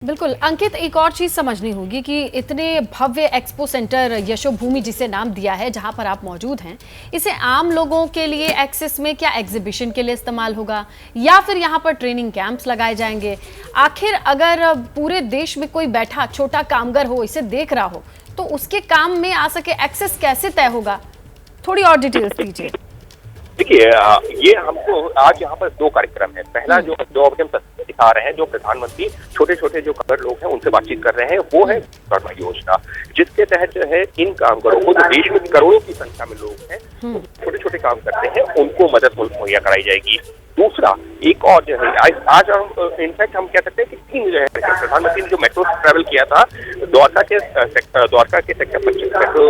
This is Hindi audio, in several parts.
बिल्कुल अंकित, एक और चीज समझनी होगी कि इतने भव्य एक्सपो सेंटर यशोभूमि जिसे नाम दिया है जहां पर आप मौजूद हैं, इसे आम लोगों के लिए एक्सेस में क्या एग्जीबिशन के लिए इस्तेमाल होगा या फिर यहां पर ट्रेनिंग कैंप्स लगाए जाएंगे? आखिर अगर पूरे देश में कोई बैठा छोटा कामगार हो, इसे देख रहा हो, तो उसके काम में आ सके एक्सेस कैसे तय होगा? थोड़ी और डिटेल्स दीजिए। देखिए, ये हमको आज यहाँ पर दो कार्यक्रम है। पहला जो अभी हम तस्वीर दिखा रहे हैं, जो प्रधानमंत्री छोटे छोटे जो कामगार लोग हैं उनसे बातचीत कर रहे हैं, वो है विश्वकर्मा योजना, जिसके तहत जो है इन कामगारों को, देश में करोड़ों की संख्या में लोग हैं छोटे छोटे काम करते हैं, उनको मदद मुहैया कराई जाएगी। दूसरा एक और जो है, आज हम इनफैक्ट हम कह सकते हैं कि तीन जो है, प्रधानमंत्री ने जो मेट्रो ट्रैवल किया था, द्वारका के सेक्टर 25 मेट्रो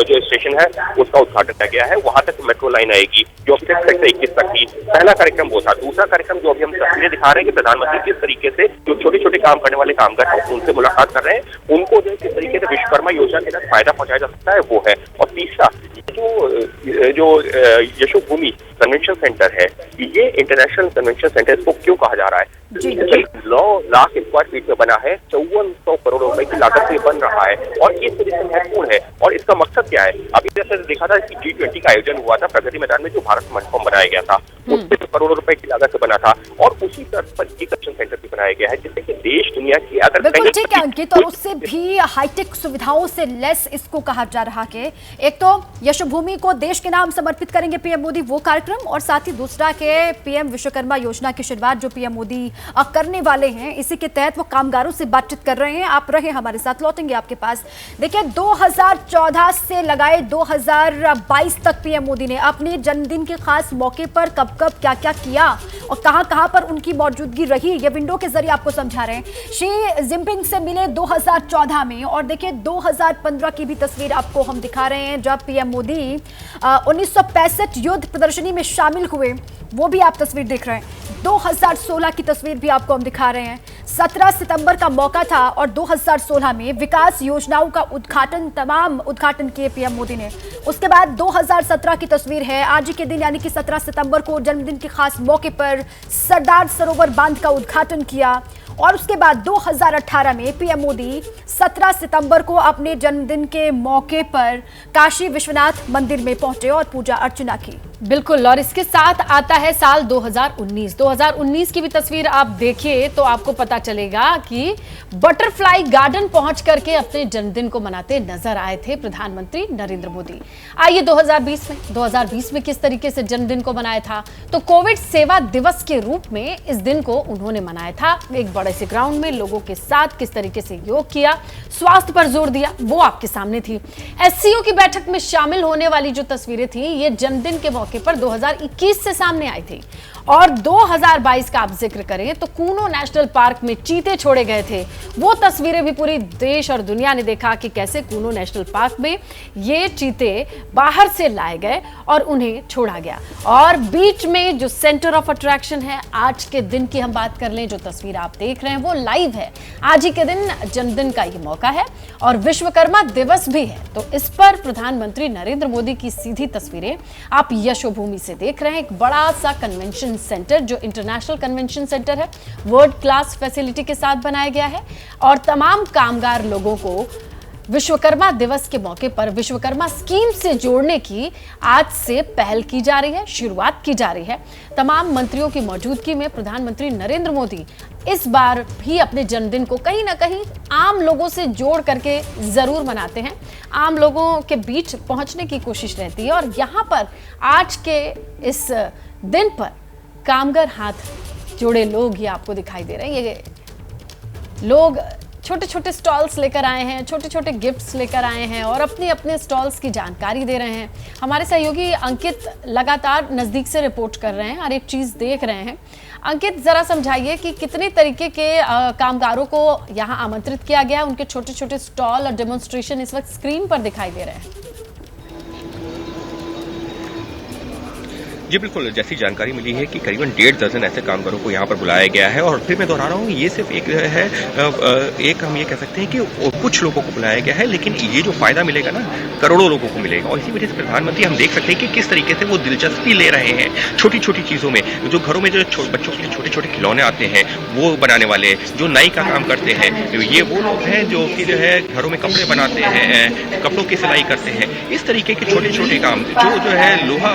जो स्टेशन है उसका उद्घाटन किया गया है, वहां तक मेट्रो लाइन आएगी जो अभी तक सेक्टर 21 तक थी। पहला कार्यक्रम वो था। दूसरा कार्यक्रम जो अभी हम तस्वीरें दिखा रहे हैं कि प्रधानमंत्री किस तरीके से जो छोटे छोटे काम करने वाले कामगार हैं उनसे मुलाकात कर रहे हैं, उनको जो किस तरीके से विश्वकर्मा योजना के तहत फायदा पहुंचाया जा सकता है वो है। और तीसरा जो यशोभूमि कन्वेंशन सेंटर है, ये इंटरनेशनल कन्वेंशन सेंटर इसको क्यों कहा जा रहा है? 9 लाख स्क्वायर फीट में बना है, 5400 करोड़ रुपए की लागत से बन रहा है और इस तरह से महत्वपूर्ण है। और इसका मकसद क्या है? अभी जैसे देखा था कि G20 का आयोजन हुआ था प्रगति मैदान में, जो भारत मंडपम बनाया गया था, उससे करोड़ों रुपए की लागत से बना था और उसी तर्ज पर एक कन्वेंशन सेंटर भी बनाया गया है, जिससे कि देश दुनिया की अगर बिल्कुल ठीक है अंकित, और उससे भी हाईटेक सुविधाओं से लेस इसको कहा जा रहा है। एक तो यशोभूमि को देश के नाम समर्पित करेंगे पीएम मोदी, वो कार्यक्रम, और साथ ही दूसरा के पीएम विश्वकर्मा योजना की शुरुआत जो पीएम मोदी करने वाले हैं, इसी के तहत वो कामगारों से बातचीत कर रहे हैं। आप रहे हमारे साथ, लौटेंगे आपके पास। देखिए, 2014 से लगाए 2022 तक पीएम मोदी ने अपने जन्मदिन के खास मौके पर कब कब क्या क्या किया और कहां कहां पर उनकी मौजूदगी रही, ये विंडो के जरिए आपको समझा रहे हैं। शी जिनपिंग से मिले 2014 में, और देखिए 2015 की भी तस्वीर आपको हम दिखा रहे हैं जब पीएम मोदी 1965 युद्ध प्रदर्शनी में शामिल हुए, वो भी आप तस्वीर देख रहे हैं। 2016 की तस्वीर भी आपको हम दिखा रहे हैं। 17 सितंबर का मौका था और 2016 में विकास योजनाओं का तमाम उद्घाटन किए पीएम मोदी ने। उसके बाद 2017 की तस्वीर है, आज ही के दिन यानी कि 17 सितंबर को जन्मदिन के खास मौके पर सरदार सरोवर बांध का उद्घाटन किया। और उसके बाद 2018 में पीएम मोदी 17 सितंबर को अपने जन्मदिन के मौके पर काशी विश्वनाथ मंदिर में पहुंचे और पूजा अर्चना की। बिल्कुल, और इसके साथ आता है साल 2019। 2019 की भी तस्वीर आप देखिए तो आपको पता चलेगा कि बटरफ्लाई गार्डन पहुंच करके अपने जन्मदिन को मनाते नजर आए थे प्रधानमंत्री नरेंद्र मोदी। आइए 2020 में किस तरीके से जन्मदिन को मनाया था, तो कोविड सेवा दिवस के रूप में इस दिन को उन्होंने मनाया था। एक बड़े से ग्राउंड में लोगों के साथ किस तरीके से योग किया, स्वास्थ्य पर जोर दिया, वो आपके सामने थी। एससीओ की बैठक में शामिल होने वाली जो तस्वीरें थी, ये जन्मदिन के मौके पर 2021 से सामने आई थी। और 2022 का आप जिक्र करें तो कूनो नेशनल पार्क में चीते छोड़े गए थे। वो तस्वीरें भी पूरी देश और दुनिया ने देखा कि कैसे कूनो नेशनल पार्क में ये चीते बाहर से लाए गए और उन्हें छोड़ा गया। और बीच में जो सेंटर ऑफ अट्रैक्शन है, आज के दिन की हम बात कर लें, जो तस्वीर आप देख रहे हैं वो लाइव है। आज ही के दिन जन्मदिन का ये मौका है और विश्वकर्मा दिवस भी है, तो इस पर प्रधानमंत्री नरेंद्र मोदी की सीधी तस्वीरें आप यशोभूमि से देख रहे हैं। एक बड़ा सा कन्वेंशन सेंटर जो इंटरनेशनल कन्वेंशन सेंटर है, वर्ल्ड क्लास फैसिलिटी के साथ बनाया गया है और तमाम कामगार लोगों को विश्वकर्मा दिवस के मौके पर विश्वकर्मा स्कीम से जोड़ने की आज से पहल की जा रही है, शुरुआत की जा रही है। तमाम मंत्रियों की मौजूदगी में प्रधानमंत्री नरेंद्र मोदी इस बार भी अपने जन्मदिन को कहीं ना कहीं आम लोगों से जोड़ करके जरूर मनाते हैं, आम लोगों के बीच पहुंचने की कोशिश रहती है। और यहाँ पर आज के इस दिन पर कामगार हाथ जोड़े लोग ये आपको दिखाई दे रहे हैं। ये लोग छोटे छोटे स्टॉल्स लेकर आए हैं, छोटे छोटे गिफ्ट्स लेकर आए हैं और अपने अपने स्टॉल्स की जानकारी दे रहे हैं। हमारे सहयोगी अंकित लगातार नज़दीक से रिपोर्ट कर रहे हैं और एक चीज़ देख रहे हैं। अंकित, ज़रा समझाइए कि कितने तरीके के कामगारों को यहाँ आमंत्रित किया गया, उनके छोटे छोटे स्टॉल और डेमोन्स्ट्रेशन इस वक्त स्क्रीन पर दिखाई दे रहे हैं। जी बिल्कुल, जैसी जानकारी मिली है कि करीबन 1.5 दर्जन ऐसे कामगारों को यहाँ पर बुलाया गया है और फिर मैं दोहरा रहा हूँ, ये सिर्फ एक है एक हम ये कह सकते हैं कि कुछ लोगों को बुलाया गया है, लेकिन ये जो फायदा मिलेगा ना, करोड़ों लोगों को मिलेगा। और इसी वजह से प्रधानमंत्री हम देख सकते हैं कि किस तरीके से वो दिलचस्पी ले रहे हैं छोटी छोटी चीजों में। जो घरों में जो बच्चों के लिए छोटे छोटे खिलौने आते हैं वो बनाने वाले, जो नाई का काम करते हैं, ये वो लोग हैं जो कि जो है घरों में कपड़े बनाते हैं, कपड़ों की सिलाई करते हैं। इस तरीके के छोटे छोटे काम जो है लोहा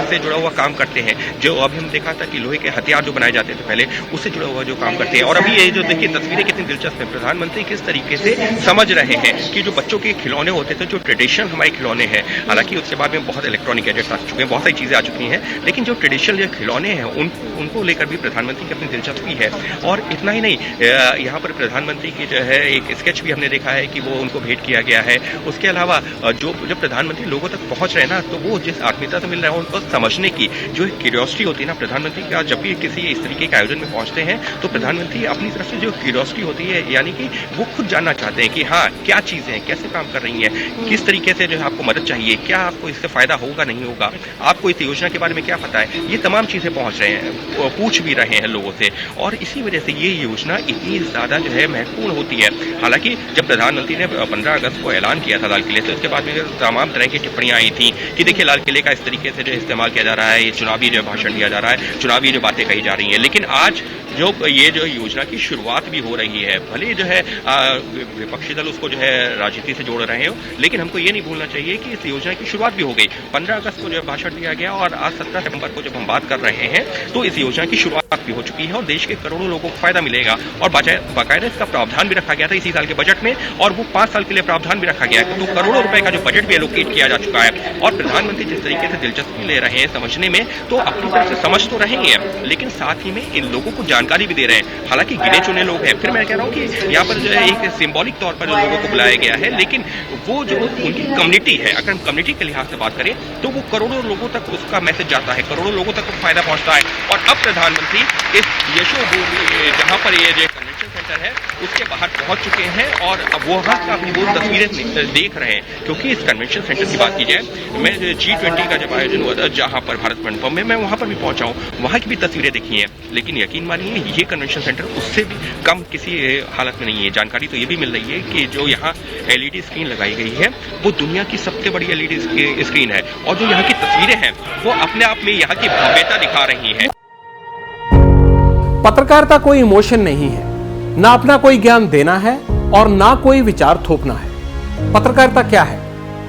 से जुड़ा हुआ काम करते हैं, जो अभी हम देखा था कि लोहे के हथियार जो बनाए जाते थे पहले, उससे जुड़ा हुआ जो काम करते हैं। और अभी ये जो देखिए तस्वीरें कितनी दिलचस्प है, प्रधानमंत्री किस तरीके से समझ रहे हैं कि जो बच्चों के खिलौने होते थे, जो ट्रेडिशनल हमारे खिलौने हैं, हालांकि उसके बाद में बहुत इलेक्ट्रॉनिक गैजेट्स आ चुके हैं, बहुत सारी चीजें आ चुकी हैं, लेकिन जो ट्रेडिशनल जो खिलौने हैं उनको लेकर भी प्रधानमंत्री की अपनी दिलचस्पी है। और इतना ही नहीं, यहाँ पर प्रधानमंत्री की जो है एक स्केच भी हमने देखा है कि वो उनको भेंट किया गया है। उसके अलावा जो जब प्रधानमंत्री लोगों तक पहुंच रहे हैं ना, तो वो जिस आत्मीयता से मिल रहा है उनको समझने की जो क्यूरियोसिटी होती है ना प्रधानमंत्री का, जब भी किसी इस तरीके के आयोजन में पहुंचते हैं तो प्रधानमंत्री अपनी तरफ से जो क्यूरियोसिटी होती है, यानी कि वो खुद जानना चाहते हैं कि हाँ क्या चीजें हैं, कैसे काम कर रही हैं, किस तरीके से जो है आपको मदद चाहिए, क्या आपको इससे फायदा होगा नहीं होगा, आपको इस योजना के बारे में क्या पता है, ये तमाम चीजें पहुंच रहे हैं, पूछ भी रहे हैं लोगों से। और इसी वजह से ये योजना इतनी ज्यादा जो है महत्वपूर्ण होती है। हालांकि जब प्रधानमंत्री ने 15 अगस्त को ऐलान किया था लाल किले से, उसके बाद में तमाम तरह की टिप्पणियां आई थी कि देखिए लाल किले का इस तरीके से जो इस्तेमाल किया जा रहा है, ये चुनावी जो भाषण दिया जा रहा है, चुनावी जो बातें कही जा रही हैं। लेकिन आज जो ये जो योजना की शुरुआत भी हो रही है, भले जो है विपक्षी दल उसको जो है राजनीति से जोड़ रहे हो, लेकिन हमको ये नहीं भूलना चाहिए कि इस योजना की शुरुआत भी हो गई। 15 अगस्त को जो भाषण दिया गया और आज 17 सितंबर को जब हम बात कर रहे हैं तो इस योजना की शुरुआत भी हो चुकी है और देश के करोड़ों लोगों को फायदा मिलेगा। और बाकायदा इसका प्रावधान भी रखा गया था इसी साल के बजट में, और वो 5 साल के लिए प्रावधान भी रखा गया है। तो करोड़ों रुपए का जो बजट भी एलोकेट किया जा चुका है। और प्रधानमंत्री जिस तरीके से दिलचस्पी ले रहे हैं समझने में, तो अपनी तरफ से समझ तो रहे हैं, लेकिन साथ ही में इन लोगों को जानकारी भी दे रहे हैं। हालांकि गिने चुने लोग हैं, फिर मैं कह रहा हूँ कि यहाँ पर जो है एक सिंबॉलिक तौर पर जो लोगों को बुलाया गया है, लेकिन वो जो उनकी कम्युनिटी है, अगर हम कम्युनिटी के लिहाज से बात करें तो वो करोड़ों लोगों तक उसका मैसेज जाता है, करोड़ों लोगों तक फायदा पहुंचता है। और अब प्रधानमंत्री इस यशोभूमि जहां पर ये कन्वेंशन सेंटर है उसके बाहर पहुंच चुके हैं और अब वो वहां का अपनी वो तस्वीरें देख रहे हैं। क्योंकि इस कन्वेंशन सेंटर की बात की जाए, मैं G20 का जब आयोजन हुआ था जहां पर भारत मंडपम में, मैं वहां पर भी पहुंचा हूं, वहां की भी तस्वीरें देखी हैं, लेकिन यकीन मानिए ये कन्वेंशन सेंटर उससे भी कम किसी हालत में नहीं है। जानकारी तो ये भी मिल रही है कि जो यहाँ LED स्क्रीन लगाई गई है वो दुनिया की सबसे बड़ी LED स्क्रीन है, और जो यहाँ की तस्वीरें हैं वो अपने आप में यहाँ की भव्यता दिखा रही है। पत्रकारिता कोई इमोशन नहीं है, ना अपना कोई ज्ञान देना है और ना कोई विचार थोपना है। पत्रकारिता क्या है?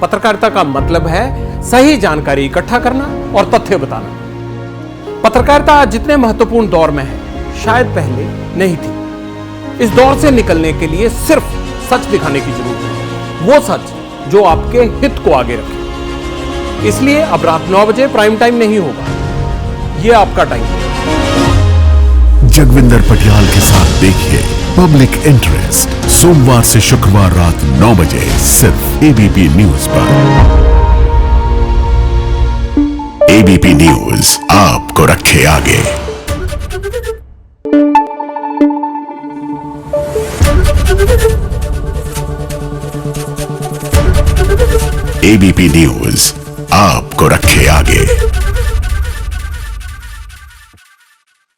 पत्रकारिता का मतलब है सही जानकारी इकट्ठा करना और तथ्य बताना। पत्रकारिता आज जितने महत्वपूर्ण दौर में है शायद पहले नहीं थी। इस दौर से निकलने के लिए सिर्फ सच दिखाने की जरूरत है, वो सच जो आपके हित को आगे रखे। इसलिए अब रात 9 बजे प्राइम टाइम नहीं होगा, ये आपका टाइम है। जगविंदर पटियाल के साथ देखिए पब्लिक इंटरेस्ट सोमवार से शुक्रवार रात 9 बजे सिर्फ ABP न्यूज पर। ABP न्यूज आपको रखे आगे। ABP न्यूज आपको रखे आगे।